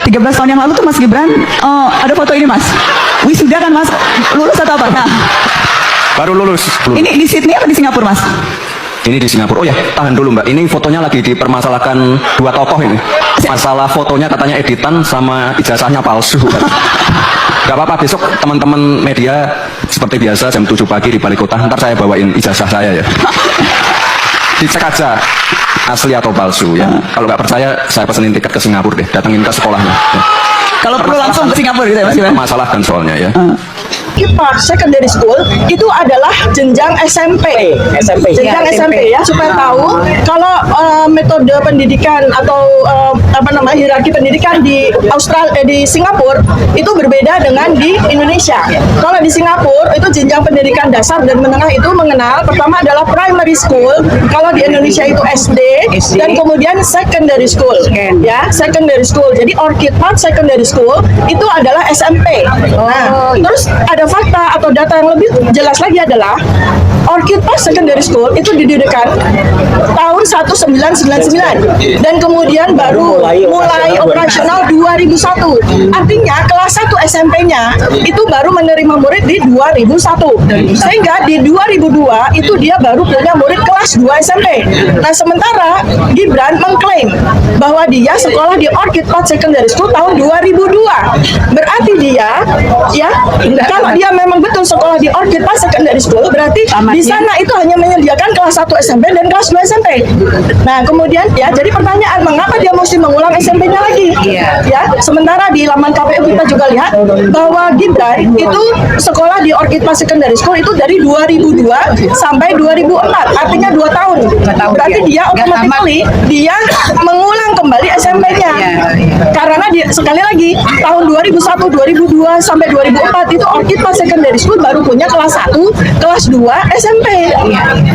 13 tahun yang lalu tuh Mas Gibran ada foto ini Mas. Wisuda kan Mas? Lulus atau apa? Nah, Baru lulus. ini di Sydney apa di Singapura Mas? Ini di Singapura. Oh ya, tahan dulu Mbak. Ini fotonya lagi dipermasalahkan dua tokoh ini. Masalah fotonya katanya editan sama ijazahnya palsu. Gak apa-apa, besok teman-teman media seperti biasa jam 7 pagi di Balai Kota. Ntar saya bawain ijazah saya ya. Dicek aja asli atau palsu ya. Kalau nggak percaya, saya pesenin tiket ke Singapura deh. Datengin ke sekolahnya. Ya. Kalau perlu langsung ke Singapura gitu ya Mas Gibran? Masalahkan soalnya ya. Part secondary school itu adalah jenjang SMP. Jenjang SMP ya, supaya tahu kalau metode pendidikan atau hierarki pendidikan di Australia di Singapura itu berbeda dengan di Indonesia. Kalau di Singapura itu jenjang pendidikan dasar dan menengah itu mengenal pertama adalah primary school, kalau di Indonesia itu SD, dan kemudian secondary school. Ya, secondary school. Jadi Orchid Park Secondary School itu adalah SMP. Nah, terus ada fakta atau data yang lebih jelas lagi adalah Orchid Park Secondary School itu didirikan tahun 1999 dan kemudian baru mulai operasional 2001. Artinya kelas 1 SMP-nya itu baru menerima murid di 2001. Sehingga di 2002 itu dia baru punya murid kelas 2 SMP. Nah, sementara Gibran mengklaim bahwa dia sekolah di Orchid Park Secondary School tahun 2002. Berarti dia ya kalau dia memang betul sekolah di Orchid Park Secondary School, berarti di sana itu hanya menyediakan kelas 1 SMP dan kelas 2 SMP. Nah, kemudian ya jadi pertanyaan mengapa dia mesti mengulang SMP-nya lagi? Ya, sementara di laman KPU kita juga lihat bahwa Gibran itu sekolah di Orchid Park Secondary School itu dari 2002 sampai 2004, artinya 2 tahun. Berarti dia automatically dia mengulang kembali SMP-nya. Karena dia sekali lagi tahun 2001, 2002 sampai 2004 itu Orchid Park Secondary School baru punya kelas 1, kelas 2 SMP.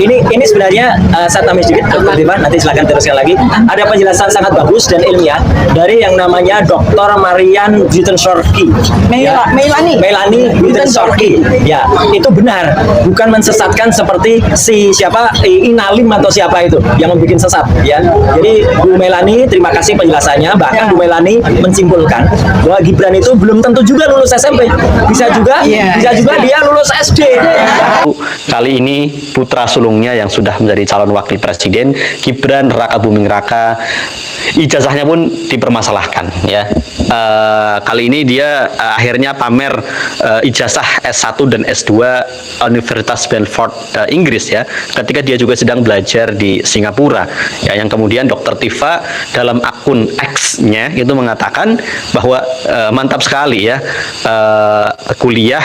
Ini sebenarnya saya tambahin sedikit, Dr. Diva, nanti silakan teruskan lagi. Ada penjelasan sangat bagus dan ilmiah dari yang namanya Dr. Marian Buitensorgi. Melanie Buitensorgi. Ya, itu benar. Bukan mensesatkan seperti si siapa Inalim atau siapa itu yang membuat sesat. Ya, jadi Bu Melanie, terima kasih penjelasannya. Bahkan Bu Melanie menyimpulkan bahwa Gibran itu belum tentu juga lulus SMP. Bisa juga dia lulus SD. Kali ini putra sulungnya yang sudah menjadi calon wakil presiden, Gibran Raka Buming Raka, ijazahnya pun dipermasalahkan ya. Kali ini dia akhirnya pamer ijazah S1 dan S2 Universitas Bedford Inggris ya, ketika dia juga sedang belajar di Singapura ya, yang kemudian Dr. Tifa dalam akun X-nya itu mengatakan bahwa mantap sekali ya, kuliah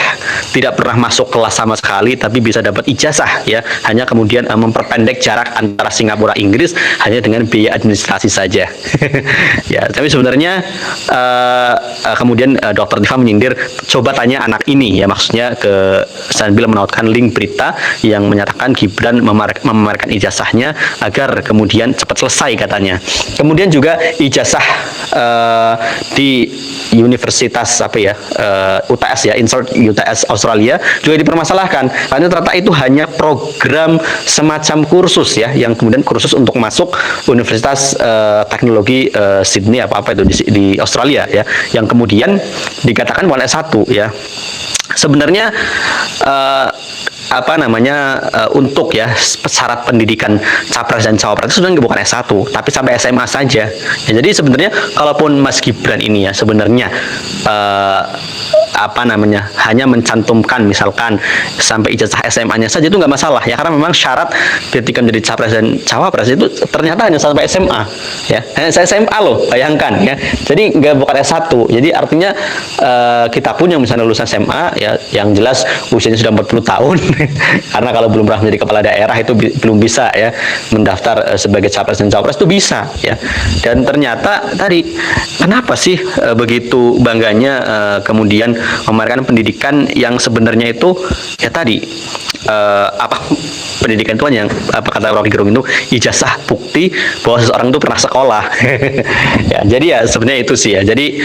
tidak pernah masuk kelas sama sekali tapi bisa dapat ijazah ya, hanya kemudian memperpendek jarak antara Singapura Inggris hanya dengan biaya administrasi saja. Ya, tapi sebenarnya kemudian Dr. Tifa menyindir, coba tanya anak ini ya, maksudnya ke sambil menautkan link berita yang menyatakan Gibran memamerkan ijazahnya agar kemudian cepat selesai katanya. Kemudian juga ijazah di Universitas UTS ya, Insert UTS Australia juga dipermasalahkan karena ternyata itu hanya program semacam kursus ya, yang kemudian kursus untuk masuk Universitas Teknologi Sydney apa itu di Australia ya, yang kemudian dikatakan bukan S1 ya. Sebenarnya untuk ya syarat pendidikan capres dan cawapres itu sebenarnya bukan S1 tapi sampai SMA saja ya. Jadi sebenarnya kalaupun Mas Gibran ini ya sebenarnya hanya mencantumkan misalkan sampai ijazah SMA-nya saja itu nggak masalah ya, karena memang syarat ketika menjadi capres dan cawapres itu ternyata hanya sampai SMA ya, hanya SMA loh, bayangkan ya. Jadi nggak bukan S1, jadi artinya kita pun yang misalnya lulusan SMA ya, yang jelas usianya sudah 40 tahun karena kalau belum pernah menjadi kepala daerah itu belum bisa ya mendaftar sebagai capres dan cawapres, itu bisa ya. Dan ternyata tadi kenapa sih begitu bangganya kemudian memamerkan pendidikan yang sebenarnya itu ya tadi pendidikan itu yang kata Rocky Gerung itu ijazah bukti bahwa seseorang itu pernah sekolah. Ya, jadi ya sebenarnya itu sih ya. Jadi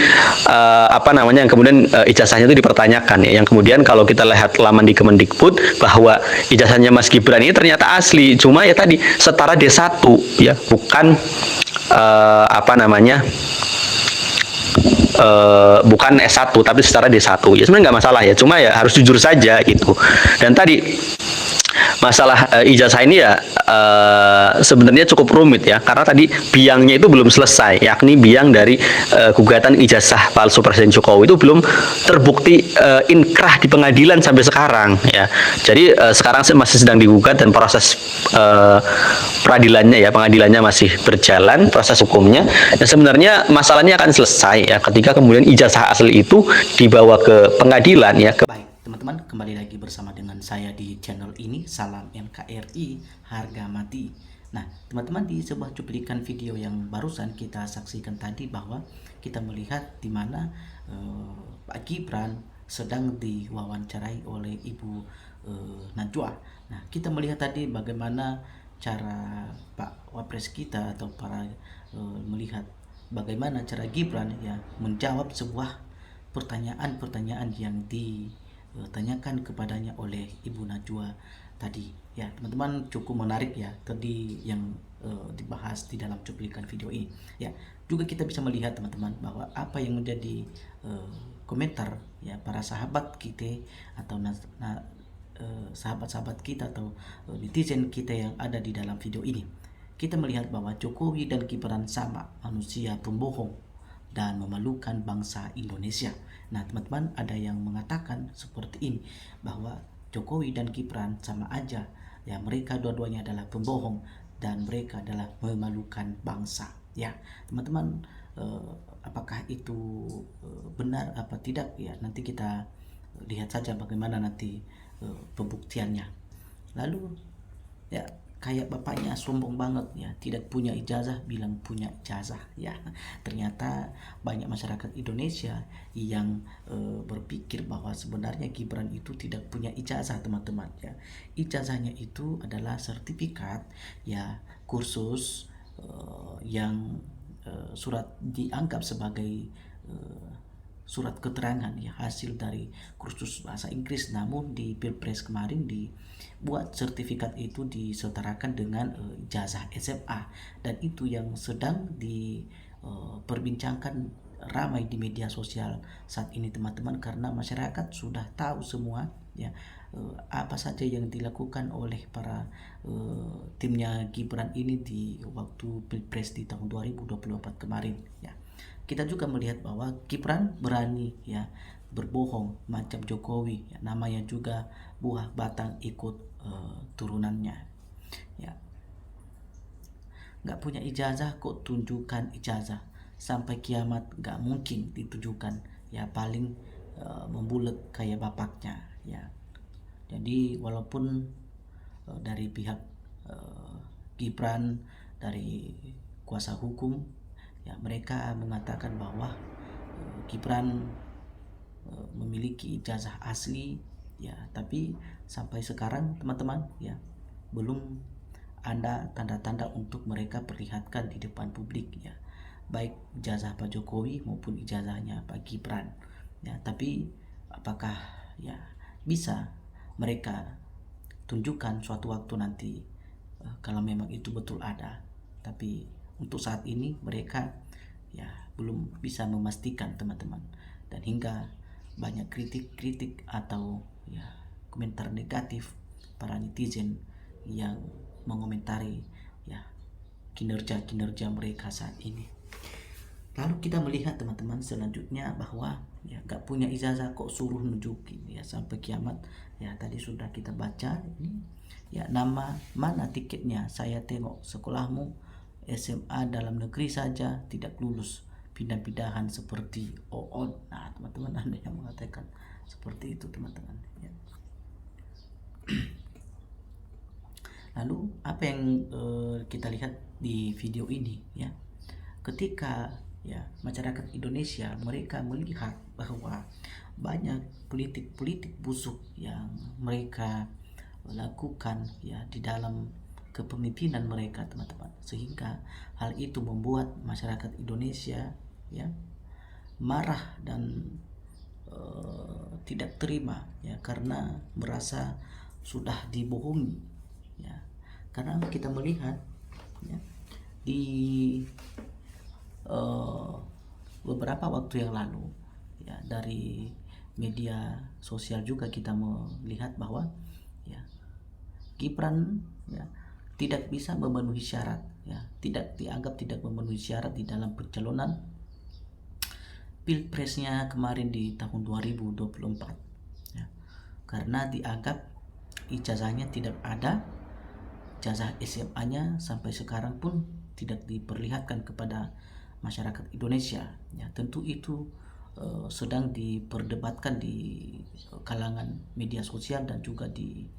yang kemudian ijazahnya itu dipertanyakan ya. Yang kemudian kalau kita lihat laman di Kemendikbud bahwa ijazahnya Mas Gibran ini ternyata asli, cuma ya tadi setara D1 ya, bukan bukan S1 tapi secara D1 ya sebenarnya nggak masalah ya, cuma ya harus jujur saja gitu. Dan tadi masalah ijazah ini ya sebenarnya cukup rumit ya, karena tadi biangnya itu belum selesai, yakni biang dari gugatan ijazah palsu Presiden Jokowi itu belum terbukti inkrah di pengadilan sampai sekarang ya. Jadi sekarang masih sedang digugat dan proses peradilannya ya, pengadilannya masih berjalan proses hukumnya, dan sebenarnya masalahnya akan selesai ya ketika kemudian ijazah asli itu dibawa ke pengadilan ya. Baik, teman-teman, kembali lagi bersama dengan saya di channel ini, Salam NKRI Harga Mati. Nah, teman-teman, di sebuah cuplikan video yang barusan kita saksikan tadi bahwa kita melihat di mana Pak Gibran sedang diwawancarai oleh Ibu Najwa. Nah, kita melihat tadi bagaimana cara Pak Wapres kita atau para melihat bagaimana cara Gibran ya menjawab sebuah pertanyaan-pertanyaan yang ditanyakan kepadanya oleh Ibu Najwa tadi ya. Teman-teman, cukup menarik ya tadi yang dibahas di dalam cuplikan video ini ya. Juga kita bisa melihat teman-teman bahwa apa yang menjadi komentar ya para sahabat kita atau sahabat-sahabat kita atau netizen kita yang ada di dalam video ini. Kita melihat bahwa Jokowi dan Gibran sama manusia pembohong dan memalukan bangsa Indonesia. Nah, teman-teman, ada yang mengatakan seperti ini bahwa Jokowi dan Gibran sama aja ya, mereka dua-duanya adalah pembohong dan mereka adalah memalukan bangsa ya. Teman-teman, apakah itu benar apa tidak ya, nanti kita lihat saja bagaimana nanti pembuktiannya. Lalu ya, kayak bapaknya sombong banget ya, tidak punya ijazah bilang punya ijazah ya. Ternyata banyak masyarakat Indonesia yang berpikir bahwa sebenarnya Gibran itu tidak punya ijazah, teman-teman ya. Ijazahnya itu adalah sertifikat ya, kursus yang surat dianggap sebagai surat keterangan ya, hasil dari kursus bahasa Inggris, namun di Pilpres kemarin dibuat sertifikat itu disetarakan dengan ijazah SMA, dan itu yang sedang diperbincangkan ramai di media sosial saat ini, teman-teman, karena masyarakat sudah tahu semua ya apa saja yang dilakukan oleh para timnya Gibran ini di waktu Pilpres di tahun 2024 kemarin ya. Kita juga melihat bahwa Gibran berani ya berbohong macam Jokowi ya, namanya juga buah batang ikut turunannya ya. Nggak punya ijazah kok tunjukkan ijazah, sampai kiamat nggak mungkin ditunjukkan ya, paling membulet kayak bapaknya ya. Jadi walaupun dari pihak Gibran, dari kuasa hukum ya, mereka mengatakan bahwa Gibran memiliki ijazah asli ya, tapi sampai sekarang, teman-teman ya, belum ada tanda-tanda untuk mereka perlihatkan di depan publik ya, baik ijazah Pak Jokowi maupun ijazahnya Pak Gibran ya. Tapi apakah ya bisa mereka tunjukkan suatu waktu nanti kalau memang itu betul ada. Tapi untuk saat ini mereka ya belum bisa memastikan, teman-teman, dan hingga banyak kritik atau ya komentar negatif para netizen yang mengomentari ya kinerja mereka saat ini. Lalu kita melihat, teman-teman, selanjutnya bahwa ya gak punya ijazah kok suruh nunjukin ya sampai kiamat ya. Tadi sudah kita baca ini ya, nama mana tiketnya, saya tengok sekolahmu SMA dalam negeri saja tidak lulus, pindah-pindahan seperti OON. Nah, teman-teman, ada yang mengatakan seperti itu, teman-teman ya. Lalu apa yang kita lihat di video ini ya, ketika ya masyarakat Indonesia mereka melihat bahwa banyak politik busuk yang mereka lakukan ya di dalam kepemimpinan mereka, teman-teman, sehingga hal itu membuat masyarakat Indonesia ya marah dan tidak terima ya, karena merasa sudah dibohongi ya. Karena kita melihat ya di beberapa waktu yang lalu ya, dari media sosial juga kita melihat bahwa ya Gibran ya tidak bisa memenuhi syarat ya, dianggap tidak memenuhi syarat di dalam pencalonan pilpresnya kemarin di tahun 2024 ya, karena dianggap ijazahnya tidak ada, ijazah SMA-nya sampai sekarang pun tidak diperlihatkan kepada masyarakat Indonesia ya. Tentu itu sedang diperdebatkan di kalangan media sosial dan juga di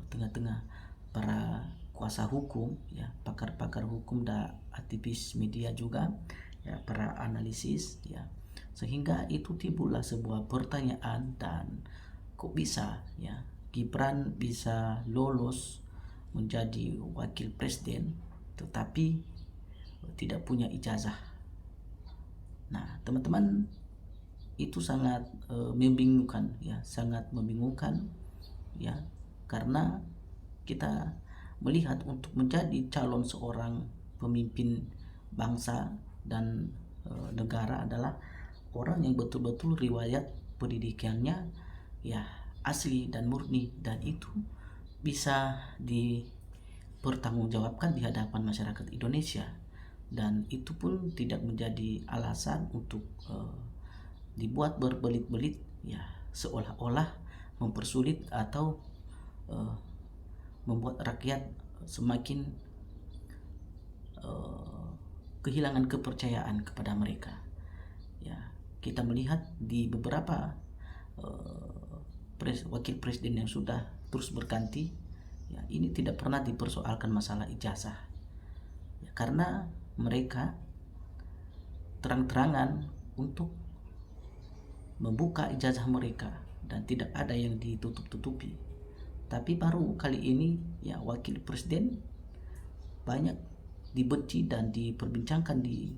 tengah-tengah para kuasa hukum ya, pakar-pakar hukum dan aktivis media juga ya, para analisis ya, sehingga itu timbullah sebuah pertanyaan, dan kok bisa ya Gibran bisa lolos menjadi wakil presiden tetapi tidak punya ijazah. Nah teman-teman, itu sangat membingungkan ya, sangat membingungkan ya, karena kita melihat untuk menjadi calon seorang pemimpin bangsa dan negara adalah orang yang betul-betul riwayat pendidikannya ya asli dan murni, dan itu bisa dipertanggungjawabkan di hadapan masyarakat Indonesia, dan itu pun tidak menjadi alasan untuk dibuat berbelit-belit ya, seolah-olah mempersulit atau membuat rakyat semakin kehilangan kepercayaan kepada mereka ya. Kita melihat di beberapa wakil presiden yang sudah terus berganti ya, ini tidak pernah dipersoalkan masalah ijazah ya, karena mereka terang-terangan untuk membuka ijazah mereka dan tidak ada yang ditutup-tutupi. Tapi baru kali ini ya wakil presiden banyak dibenci dan diperbincangkan di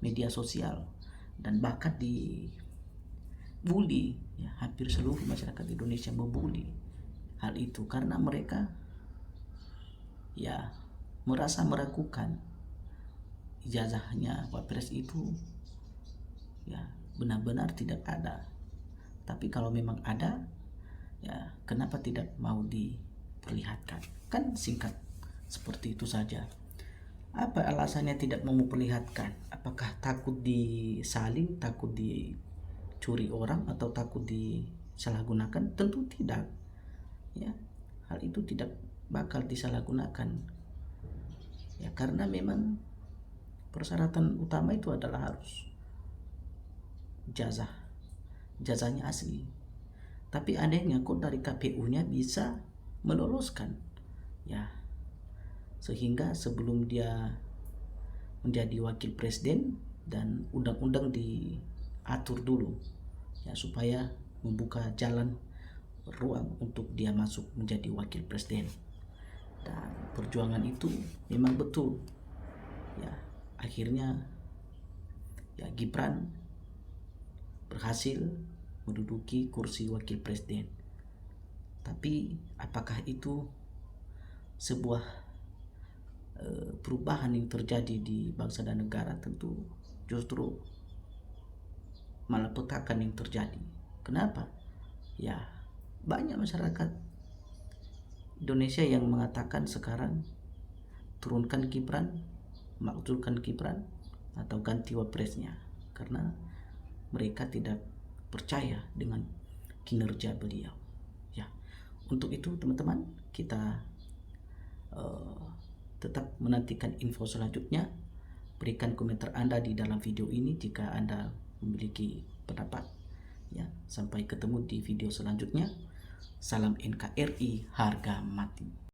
media sosial, dan bahkan dibully ya, hampir seluruh masyarakat Indonesia membuli hal itu karena mereka ya merasa meragukan ijazahnya Wapres itu ya benar-benar tidak ada. Tapi kalau memang ada ya, kenapa tidak mau diperlihatkan? Kan singkat seperti itu saja. Apa alasannya tidak mau memperlihatkan? Apakah takut disaling, takut dicuri orang, atau takut disalahgunakan? Tentu tidak ya, hal itu tidak bakal disalahgunakan ya, karena memang persyaratan utama itu adalah harus ijazahnya asli. Tapi anehnya kok dari KPU-nya bisa meloloskan ya, sehingga sebelum dia menjadi wakil presiden dan undang-undang diatur dulu ya, supaya membuka jalan ruang untuk dia masuk menjadi wakil presiden. Dan perjuangan itu memang betul ya, akhirnya ya Gibran berhasil menduduki kursi wakil presiden. Tapi apakah itu sebuah perubahan yang terjadi di bangsa dan negara? Tentu justru malapetakan yang terjadi. Kenapa? Ya banyak masyarakat Indonesia yang mengatakan sekarang turunkan Gibran, makzulkan Gibran, atau ganti wapresnya, karena mereka tidak percaya dengan kinerja beliau ya. Untuk itu teman-teman, kita tetap menantikan info selanjutnya. Berikan komentar Anda di dalam video ini jika Anda memiliki pendapat ya. Sampai ketemu di video selanjutnya. Salam NKRI harga mati.